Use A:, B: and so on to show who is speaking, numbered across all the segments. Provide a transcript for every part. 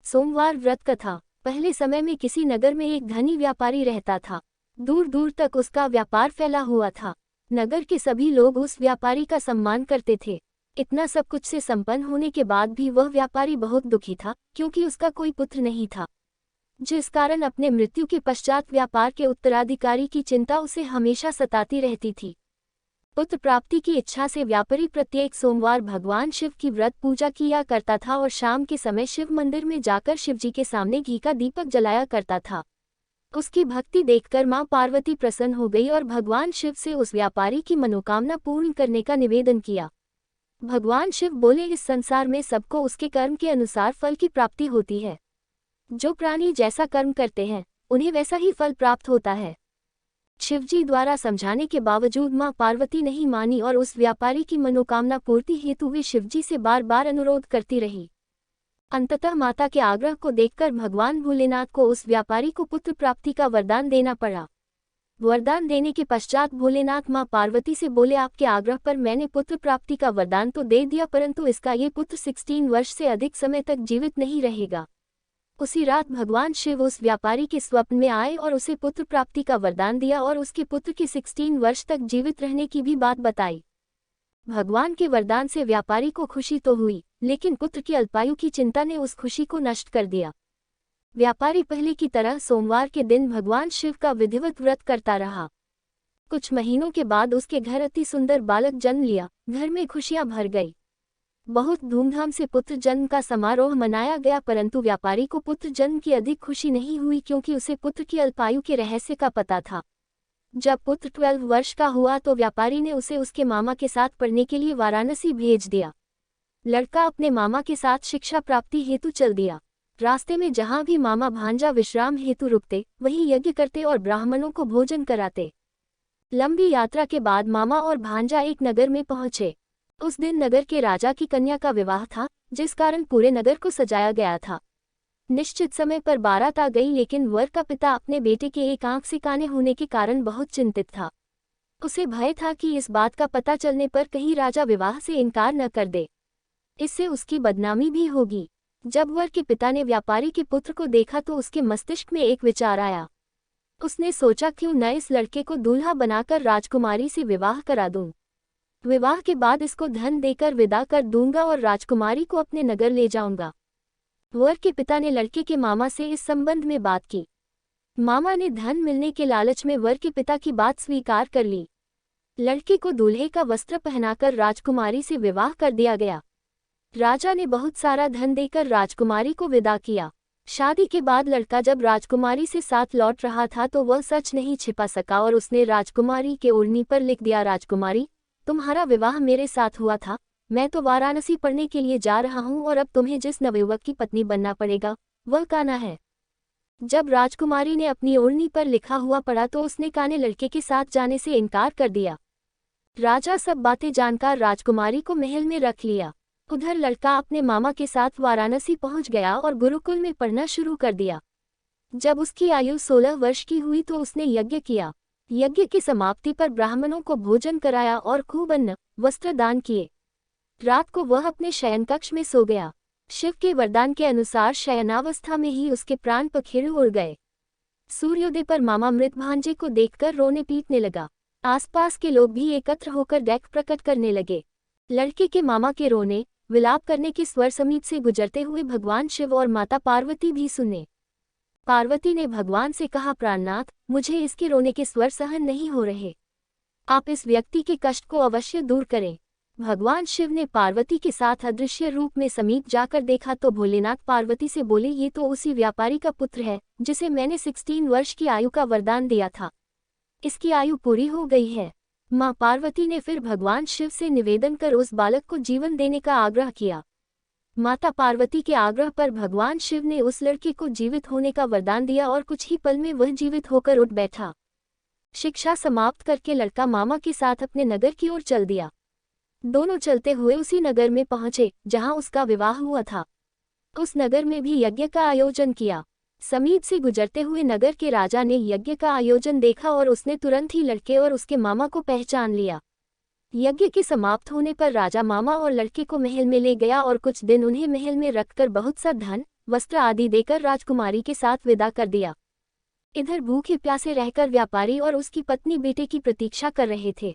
A: सोमवार व्रत कथा। पहले समय में किसी नगर में एक धनी व्यापारी रहता था। दूर दूर तक उसका व्यापार फैला हुआ था। नगर के सभी लोग उस व्यापारी का सम्मान करते थे। इतना सब कुछ से संपन्न होने के बाद भी वह व्यापारी बहुत दुखी था, क्योंकि उसका कोई पुत्र नहीं था, जिस कारण अपने मृत्यु के पश्चात व्यापार के उत्तराधिकारी की चिंता उसे हमेशा सताती रहती थी। पुत्र प्राप्ति की इच्छा से व्यापारी प्रत्येक सोमवार भगवान शिव की व्रत पूजा किया करता था और शाम के समय शिव मंदिर में जाकर शिवजी के सामने घी का दीपक जलाया करता था। उसकी भक्ति देखकर मां पार्वती प्रसन्न हो गई और भगवान शिव से उस व्यापारी की मनोकामना पूर्ण करने का निवेदन किया। भगवान शिव बोले, इस संसार में सबको उसके कर्म के अनुसार फल की प्राप्ति होती है। जो प्राणी जैसा कर्म करते हैं उन्हें वैसा ही फल प्राप्त होता है। शिवजी द्वारा समझाने के बावजूद मां पार्वती नहीं मानी और उस व्यापारी की मनोकामना पूर्ति हेतु वे शिवजी से बार बार अनुरोध करती रही। अंततः माता के आग्रह को देखकर भगवान भोलेनाथ को उस व्यापारी को पुत्र प्राप्ति का वरदान देना पड़ा। वरदान देने के पश्चात भोलेनाथ मां पार्वती से बोले, आपके आग्रह पर मैंने पुत्र प्राप्ति का वरदान तो दे दिया, परंतु इसका ये पुत्र 16 वर्ष से अधिक समय तक जीवित नहीं रहेगा। उसी रात भगवान शिव उस व्यापारी के स्वप्न में आए और उसे पुत्र प्राप्ति का वरदान दिया और उसके पुत्र के 16 वर्ष तक जीवित रहने की भी बात बताई। भगवान के वरदान से व्यापारी को खुशी तो हुई, लेकिन पुत्र की अल्पायु की चिंता ने उस खुशी को नष्ट कर दिया। व्यापारी पहले की तरह सोमवार के दिन भगवान शिव का विधिवत व्रत करता रहा। कुछ महीनों के बाद उसके घर अति सुंदर बालक जन्म लिया। घर में खुशियां भर गई। बहुत धूमधाम से पुत्र जन्म का समारोह मनाया गया, परंतु व्यापारी को पुत्र जन्म की अधिक खुशी नहीं हुई, क्योंकि उसे पुत्र की अल्पायु के रहस्य का पता था। जब पुत्र 12 वर्ष का हुआ तो व्यापारी ने उसे उसके मामा के साथ पढ़ने के लिए वाराणसी भेज दिया। लड़का अपने मामा के साथ शिक्षा प्राप्ति हेतु चल दिया। रास्ते में जहां भी मामा भांजा विश्राम हेतु रुकते, वहीं यज्ञ करते और ब्राह्मणों को भोजन कराते। लंबी यात्रा के बाद मामा और भांजा एक नगर में पहुंचे। उस दिन नगर के राजा की कन्या का विवाह था, जिस कारण पूरे नगर को सजाया गया था। निश्चित समय पर बारात आ गई, लेकिन वर का पिता अपने बेटे के एक आंख से काने होने के कारण बहुत चिंतित था। उसे भय था कि इस बात का पता चलने पर कहीं राजा विवाह से इनकार न कर दे, इससे उसकी बदनामी भी होगी। जब वर के पिता ने व्यापारी के पुत्र को देखा तो उसके मस्तिष्क में एक विचार आया। उसने सोचा, क्यों न इस लड़के को दूल्हा बनाकर राजकुमारी से विवाह करा दूं। विवाह के बाद इसको धन देकर विदा कर दूंगा और राजकुमारी को अपने नगर ले जाऊंगा। वर के पिता ने लड़के के मामा से इस संबंध में बात की। मामा ने धन मिलने के लालच में वर के पिता की बात स्वीकार कर ली। लड़के को दूल्हे का वस्त्र पहनाकर राजकुमारी से विवाह कर दिया गया। राजा ने बहुत सारा धन देकर राजकुमारी को विदा किया। शादी के बाद लड़का जब राजकुमारी से साथ लौट रहा था तो वह सच नहीं छिपा सका और उसने राजकुमारी के ओढ़नी पर लिख दिया, राजकुमारी, तुम्हारा विवाह मेरे साथ हुआ था। मैं तो वाराणसी पढ़ने के लिए जा रहा हूँ और अब तुम्हें जिस नवयुवक की पत्नी बनना पड़ेगा वह कान्हा है। जब राजकुमारी ने अपनी ओढ़नी पर लिखा हुआ पढ़ा तो उसने कान्हे लड़के के साथ जाने से इनकार कर दिया। राजा सब बातें जानकर राजकुमारी को महल में रख लिया। उधर लड़का अपने मामा के साथ वाराणसी पहुंच गया और गुरुकुल में पढ़ना शुरू कर दिया। जब उसकी आयु 16 वर्ष की हुई तो उसने यज्ञ किया। यज्ञ की समाप्ति पर ब्राह्मणों को भोजन कराया और खूब अन्न वस्त्र दान किए। रात को वह अपने शयन कक्ष में सो गया। शिव के वरदान के अनुसार शयनावस्था में ही उसके प्राण पखेरु उड़ गए। सूर्योदय पर मामा मृत भांजे को देखकर रोने पीटने लगा। आसपास के लोग भी एकत्र होकर दुख प्रकट करने लगे। लड़के के मामा के रोने विलाप करने के स्वर समीप से गुजरते हुए भगवान शिव और माता पार्वती भी सुने। पार्वती ने भगवान से कहा, प्राणनाथ, मुझे इसके रोने के स्वर सहन नहीं हो रहे। आप इस व्यक्ति के कष्ट को अवश्य दूर करें। भगवान शिव ने पार्वती के साथ अदृश्य रूप में समीप जाकर देखा तो भोलेनाथ पार्वती से बोले, ये तो उसी व्यापारी का पुत्र है जिसे मैंने 16 वर्ष की आयु का वरदान दिया था। इसकी आयु पूरी हो गई है। मां पार्वती ने फिर भगवान शिव से निवेदन कर उस बालक को जीवन देने का आग्रह किया। माता पार्वती के आग्रह पर भगवान शिव ने उस लड़के को जीवित होने का वरदान दिया और कुछ ही पल में वह जीवित होकर उठ बैठा। शिक्षा समाप्त करके लड़का मामा के साथ अपने नगर की ओर चल दिया। दोनों चलते हुए उसी नगर में पहुंचे जहां उसका विवाह हुआ था। उस नगर में भी यज्ञ का आयोजन किया। समीप से गुजरते हुए नगर के राजा ने यज्ञ का आयोजन देखा और उसने तुरंत ही लड़के और उसके मामा को पहचान लिया। यज्ञ के समाप्त होने पर राजा मामा और लड़के को महल में ले गया और कुछ दिन उन्हें महल में रखकर बहुत सा धन वस्त्र आदि देकर राजकुमारी के साथ विदा कर दिया। इधर भूखे प्यासे रहकर व्यापारी और उसकी पत्नी बेटे की प्रतीक्षा कर रहे थे।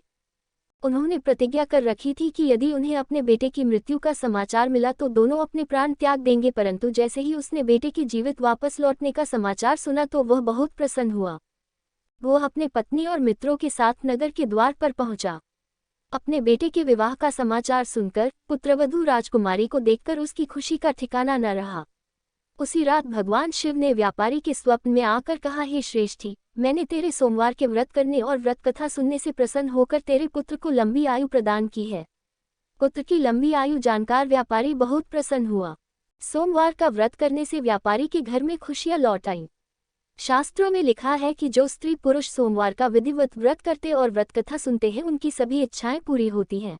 A: उन्होंने प्रतिज्ञा कर रखी थी कि यदि उन्हें अपने बेटे की मृत्यु का समाचार मिला तो दोनों अपने प्राण त्याग देंगे, परंतु जैसे ही उसने बेटे की जीवित वापस लौटने का समाचार सुना तो वह बहुत प्रसन्न हुआ। वो अपने पत्नी और मित्रों के साथ नगर के द्वार पर पहुंचा। अपने बेटे के विवाह का समाचार सुनकर पुत्रवधू राजकुमारी को देखकर उसकी खुशी का ठिकाना न रहा। उसी रात भगवान शिव ने व्यापारी के स्वप्न में आकर कहा, हे श्रेष्ठी, मैंने तेरे सोमवार के व्रत करने और व्रत कथा सुनने से प्रसन्न होकर तेरे पुत्र को लंबी आयु प्रदान की है। पुत्र की लंबी आयु जानकर व्यापारी बहुत प्रसन्न हुआ। सोमवार का व्रत करने से व्यापारी के घर में खुशियां लौट आईं। शास्त्रों में लिखा है कि जो स्त्री पुरुष सोमवार का विधिवत व्रत करते और व्रत कथा सुनते हैं उनकी सभी इच्छाएं पूरी होती हैं।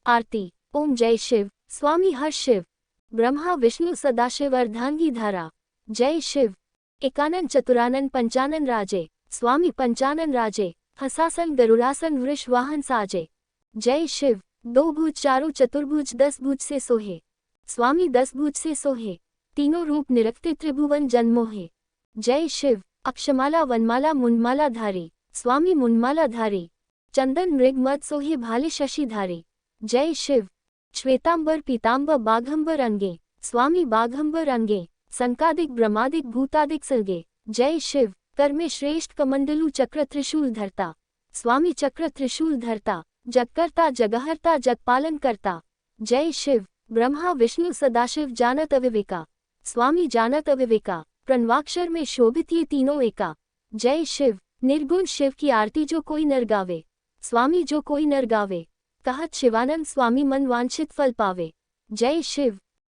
A: आरती। ओम जय शिव। स्वामी हर शिव। ब्रह्मा विष्णु सदाशिव अर्धांगी धारा। जय शिव। एकानन चतुरानन पंचानन राजे। स्वामी पंचानन राजे। हसासन गरुड़ासन वृष वाहन साजे। जय शिव। 2 भुज 4 चतुर्भुज 10 भुज से सोहे। स्वामी 10 भुज से सोहे। तीनों रूप निरखते त्रिभुवन जन्मोहे। जय शिव। अक्षमाला वनमाला मुंडमाला धारी। स्वामी मुंडमाला धारी। चंदन मृग मद सोहे भाले शशि धारी। जय शिव। श्वेतांबर पीतांबर बाघंबर अंगे। स्वामी बाघंबर अंगे। संकादिक ब्रह्मादिक भूतादिक सर्गे। जय शिव। कर में श्रेष्ठ कमंडलू चक्र त्रिशूल धरता। स्वामी चक्र त्रिशूल धरता। जगकर्ता जगहर्ता जगपालन करता। जय शिव। ब्रह्मा विष्णु सदाशिव जानत अविवेका। स्वामी जानत अविवेका। प्रणवाक्षर में शोभित ये तीनों एका। जय शिव। निर्गुण शिव की आरती जो कोई नर गावे। स्वामी जो कोई नर गावे। कहत शिवानंद स्वामी मन वांछित फल पावे। जय शिव।